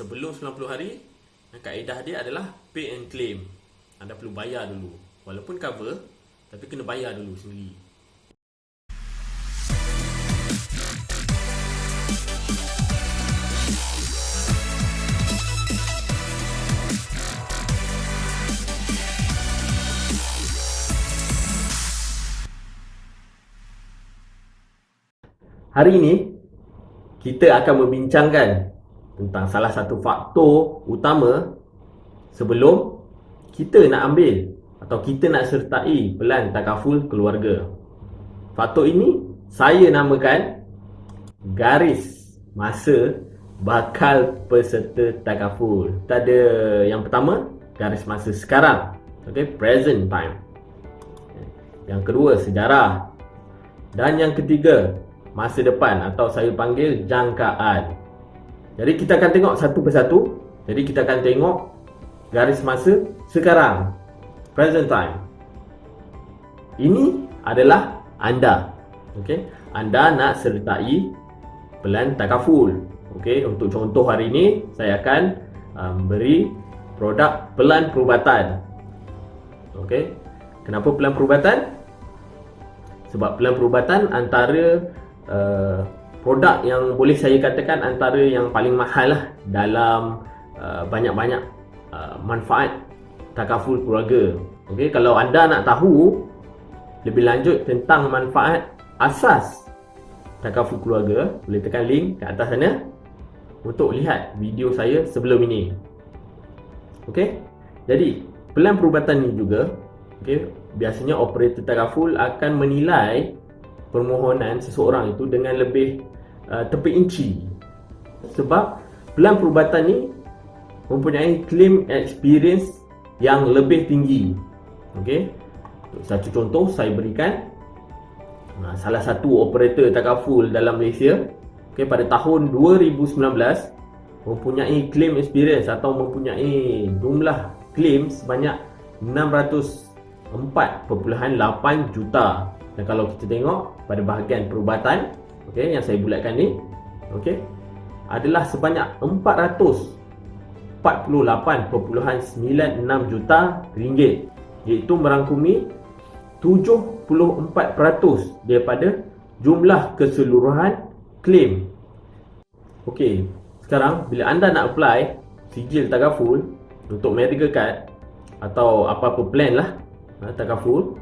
sebelum 90 hari, kaedah dia adalah pay and claim. Anda perlu bayar dulu. Walaupun cover, tapi kena bayar dulu sendiri. Hari ini, kita akan membincangkan tentang salah satu faktor utama sebelum kita nak ambil atau kita nak sertai pelan takaful keluarga. Faktor ini saya namakan garis masa bakal peserta takaful. Kita ada yang pertama, garis masa sekarang, present time. Yang kedua, sejarah. Dan yang ketiga, masa depan atau saya panggil jangkaan. Jadi kita akan tengok satu persatu. Jadi kita akan tengok garis masa sekarang, present time. Ini adalah anda. Anda nak sertai pelan takaful. Untuk contoh hari ini saya akan beri produk pelan perubatan. Kenapa pelan perubatan? Sebab pelan perubatan antara produk yang boleh saya katakan antara yang paling mahal lah dalam banyak-banyak manfaat takaful keluarga. Kalau anda nak tahu lebih lanjut tentang manfaat asas takaful keluarga, boleh tekan link kat atas sana untuk lihat video saya sebelum ini. Jadi pelan perubatan ni juga, biasanya operator takaful akan menilai permohonan seseorang itu dengan lebih terperinci. Sebab pelan perubatan ni mempunyai claim experience yang lebih tinggi. Satu contoh saya berikan, salah satu operator takaful dalam Malaysia pada tahun 2019 mempunyai claim experience atau mempunyai jumlah claim sebanyak 604.8 juta. Dan kalau kita tengok pada bahagian perubatan, yang saya bulatkan ni, adalah sebanyak 448.96 juta ringgit, iaitu merangkumi 74% daripada jumlah keseluruhan claim. Sekarang bila anda nak apply sijil takaful untuk medical card atau apa-apa plan lah takaful,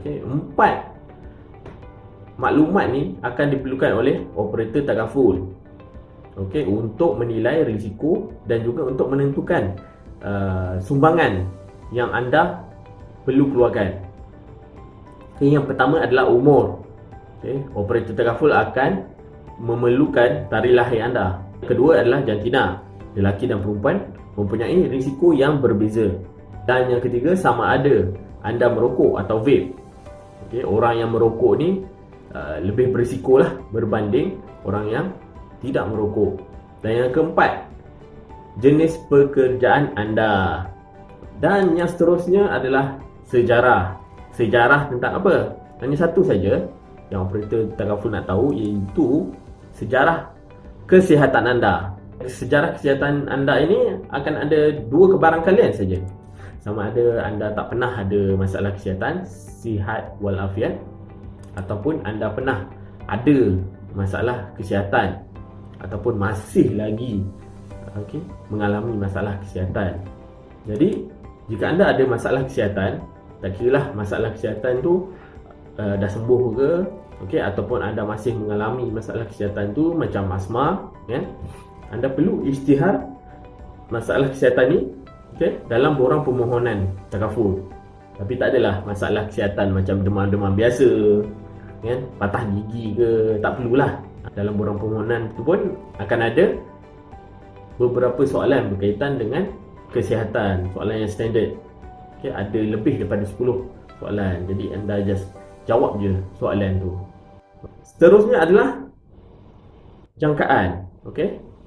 empat maklumat ni akan diperlukan oleh operator takaful untuk menilai risiko dan juga untuk menentukan sumbangan yang anda perlu keluarkan. Yang pertama adalah umur. Operator takaful akan memerlukan tarikh lahir anda. Kedua adalah jantina, lelaki dan perempuan mempunyai risiko yang berbeza. Dan yang ketiga, sama ada anda merokok atau vape. Orang yang merokok ni lebih berisiko lah berbanding orang yang tidak merokok. Dan yang keempat, jenis pekerjaan anda. Dan yang seterusnya adalah sejarah. Sejarah tentang apa? Hanya satu saja yang operator takaful nak tahu, iaitu sejarah kesihatan anda. Sejarah kesihatan anda ini akan ada dua kebarangkalian saja. Sama ada anda tak pernah ada masalah kesihatan, sihat walafiat, ataupun anda pernah ada masalah kesihatan ataupun masih lagi mengalami masalah kesihatan. Jadi jika anda ada masalah kesihatan, tak kiralah masalah kesihatan tu dah sembuh ke, ataupun anda masih mengalami masalah kesihatan tu macam asma, anda perlu isytihar masalah kesihatan ni dalam borang permohonan takaful. Tapi tak adalah masalah kesihatan macam demam-demam biasa, patah gigi ke, tak perlulah. Dalam borang permohonan tu pun akan ada beberapa soalan berkaitan dengan kesihatan, soalan yang standard. Ada lebih daripada 10 soalan. Jadi anda just jawab je soalan tu. Seterusnya adalah jangkaan.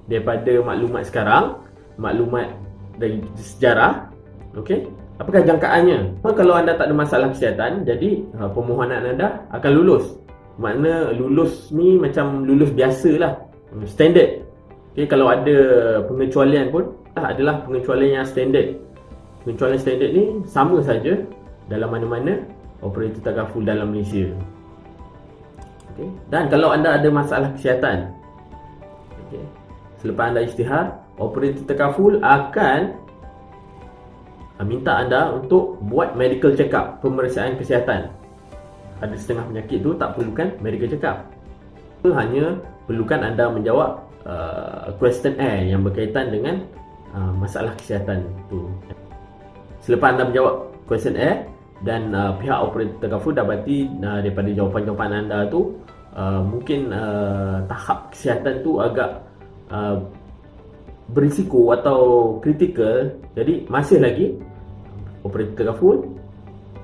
Daripada maklumat sekarang, maklumat dari sejarah, apakah jangkaannya? Kalau anda tak ada masalah kesihatan, jadi permohonan anda akan lulus. Makna lulus ni macam lulus biasa lah, standard. Okay, kalau ada pengecualian pun adalah pengecualian yang standard. Pengecualian standard ni sama saja dalam mana-mana operator tagaful dalam Malaysia. Okay. Dan kalau anda ada masalah kesihatan, okay, selepas anda isytihar, operator tagaful akan minta anda untuk buat medical check up, pemeriksaan kesihatan. Ada setengah penyakit tu tak perlukan medical check up, hanya perlukan anda menjawab questionnaire yang berkaitan dengan masalah kesihatan tu. Selepas anda menjawab questionnaire dan pihak operator tagaful dapati daripada jawapan-jawapan anda tu mungkin tahap kesihatan tu agak berisiko atau kritikal, jadi masih lagi operator tagaful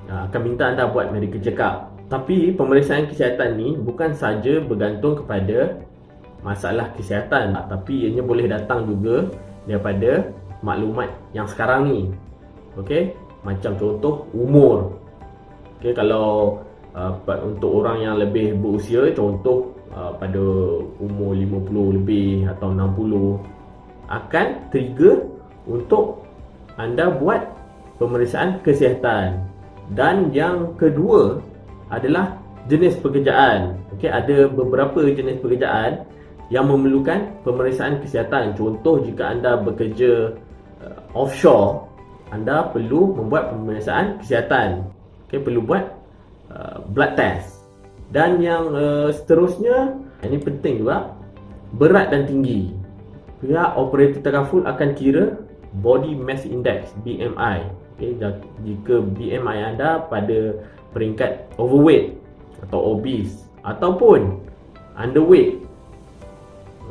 akan minta anda buat medical check up. Tapi pemeriksaan kesihatan ni bukan saja bergantung kepada masalah kesihatan, tapi ianya boleh datang juga daripada maklumat yang sekarang ni. Okey, macam contoh umur. Okey, kalau untuk orang yang lebih berusia, contoh pada umur 50 lebih atau 60, akan trigger untuk anda buat pemeriksaan kesihatan. Dan yang kedua adalah jenis pekerjaan. Okey, ada beberapa jenis pekerjaan yang memerlukan pemeriksaan kesihatan. Contoh, jika anda bekerja offshore, anda perlu membuat pemeriksaan kesihatan. Okey, perlu buat blood test. Dan yang seterusnya, ini penting juga, berat dan tinggi. Pihak operator tagaful akan kira body mass index, BMI. Okay, jika BMI anda pada peringkat overweight atau obese ataupun underweight,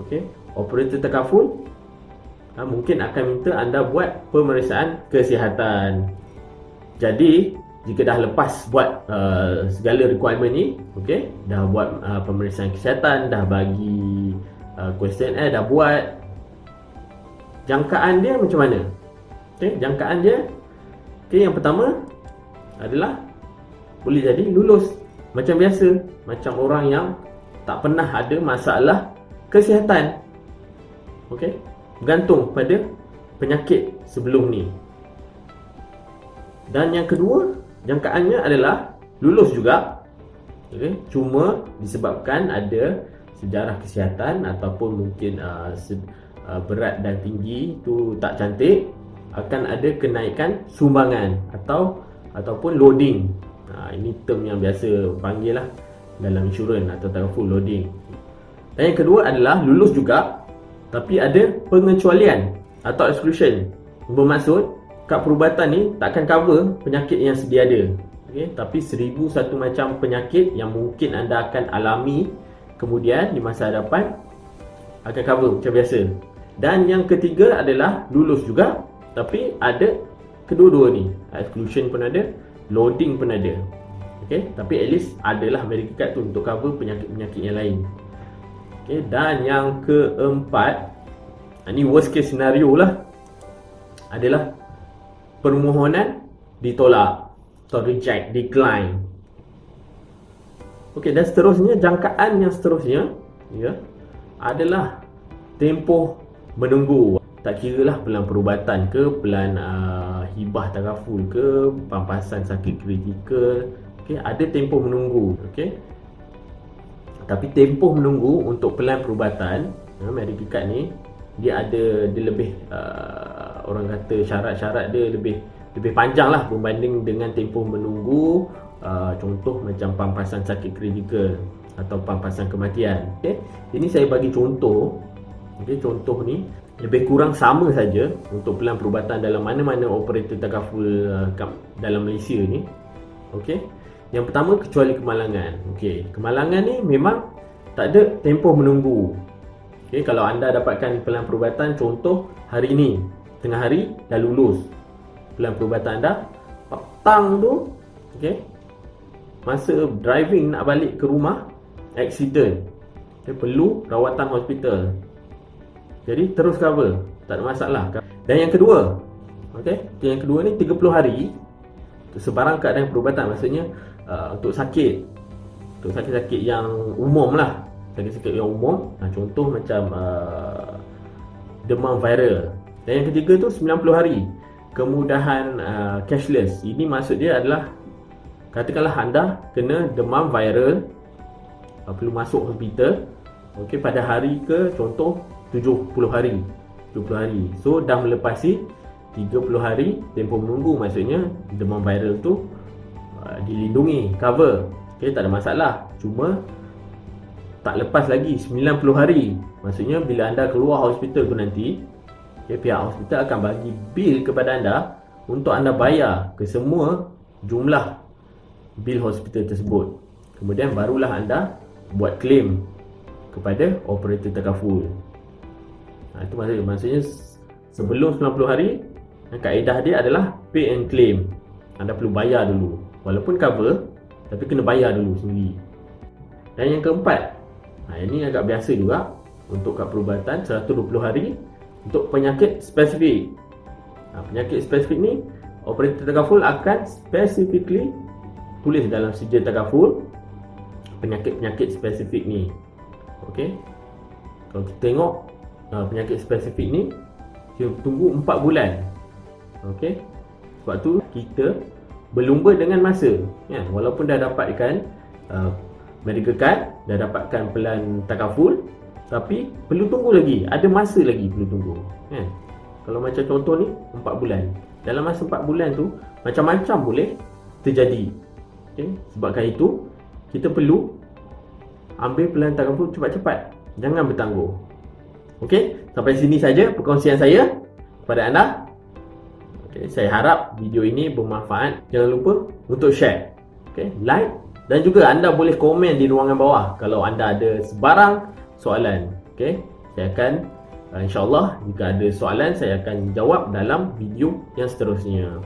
okay, operator tagaful mungkin akan minta anda buat pemeriksaan kesihatan. Jadi jika dah lepas buat segala requirement ni, okay, dah buat pemeriksaan kesihatan, dah bagi questionnaire, dah buat, jangkaan dia macam mana? Okay, jangkaan dia, okay, yang pertama adalah boleh jadi lulus macam biasa, macam orang yang tak pernah ada masalah kesihatan. Okay, bergantung pada penyakit sebelum ni. Dan yang kedua, jangkaannya adalah lulus juga. Okay, cuma disebabkan ada sejarah kesihatan ataupun mungkin berat dan tinggi tu tak cantik, akan ada kenaikan sumbangan ataupun loading. Ini term yang biasa panggil lah dalam insurans atau tagaful, loading. Dan yang kedua adalah lulus juga tapi ada pengecualian atau exclusion. Bermaksud kad perubatan ni takkan cover penyakit yang sedia ada. Okay? Tapi 1001 macam penyakit yang mungkin anda akan alami kemudian di masa hadapan akan cover macam biasa. Dan yang ketiga adalah lulus juga tapi ada kedua-dua ni, exclusion pun ada, loading pun ada. Okay? Tapi at least adalah medical card tu untuk cover penyakit-penyakit yang lain. Okay? Dan yang keempat, ini worst case scenario lah, adalah permohonan ditolak atau reject, decline. Okay, dan seterusnya, jangkaan yang seterusnya adalah tempoh menunggu. Tak kira lah pelan perubatan ke, pelan hibah tagaful ke, pampasan sakit kritikal. Okay, ada tempoh menunggu. Okay, tapi tempoh menunggu untuk pelan perubatan medical card ni, dia lebih orang kata syarat-syarat dia lebih panjang lah berbanding dengan tempoh menunggu contoh macam pampasan sakit kritikal atau pampasan kematian. Okay, ini saya bagi contoh. Okay, contoh ni lebih kurang sama saja untuk pelan perubatan dalam mana-mana operator tagaful dalam Malaysia ni. Okey. Yang pertama, kecuali kemalangan. Okey, kemalangan ni memang tak ada tempoh menunggu. Okey, kalau anda dapatkan pelan perubatan contoh hari ni, tengah hari dah lulus pelan perubatan anda, petang tu, okey, masa driving nak balik ke rumah, accident. Okay, perlu rawatan hospital. Jadi terus cover, tak ada masalah. Dan yang kedua, okey, yang kedua ni 30 hari untuk sebarang keadaan perubatan, maksudnya untuk sakit-sakit yang umum lah, sakit-sakit yang umum. Contoh macam demam viral. Dan yang ketiga tu 90 hari kemudahan cashless. Ini maksud dia adalah, katakanlah anda kena demam viral, perlu masuk hospital, okey, pada hari ke contoh 70 hari. So dah melepasi 30 hari tempoh menunggu, maksudnya demam viral tu dilindungi, cover. Okey, tak ada masalah. Cuma tak lepas lagi 90 hari. Maksudnya bila anda keluar hospital tu nanti, pihak hospital akan bagi bil kepada anda untuk anda bayar ke semua jumlah bil hospital tersebut. Kemudian barulah anda buat claim kepada operator takaful. Itu maksudnya sebelum 90 hari, kaedah dia adalah pay and claim. Anda perlu bayar dulu. Walaupun cover, tapi kena bayar dulu sendiri. Dan yang keempat, ini agak biasa juga untuk kad perubatan 120 hari untuk penyakit spesifik. Penyakit spesifik ni operator takaful akan specifically tulis dalam sijil takaful penyakit-penyakit spesifik ni. Okey. Kalau kita tengok penyakit spesifik ni, kita tunggu 4 bulan. Okey. Sebab tu kita berlumba dengan masa, kan? Walaupun dah dapatkan medical card, dah dapatkan pelan takaful, tapi perlu tunggu lagi, ada masa lagi perlu tunggu, kan? Kalau macam contoh ni 4 bulan. Dalam masa 4 bulan tu macam-macam boleh terjadi. Okay? Sebabkan itu kita perlu ambil pelan takaful cepat-cepat, jangan bertangguh. Okey, sampai sini saja perkongsian saya kepada anda. Okey, saya harap video ini bermanfaat. Jangan lupa untuk share, okey, like, dan juga anda boleh komen di ruangan bawah kalau anda ada sebarang soalan. Okey, saya akan InsyaAllah jika ada soalan saya akan jawab dalam video yang seterusnya.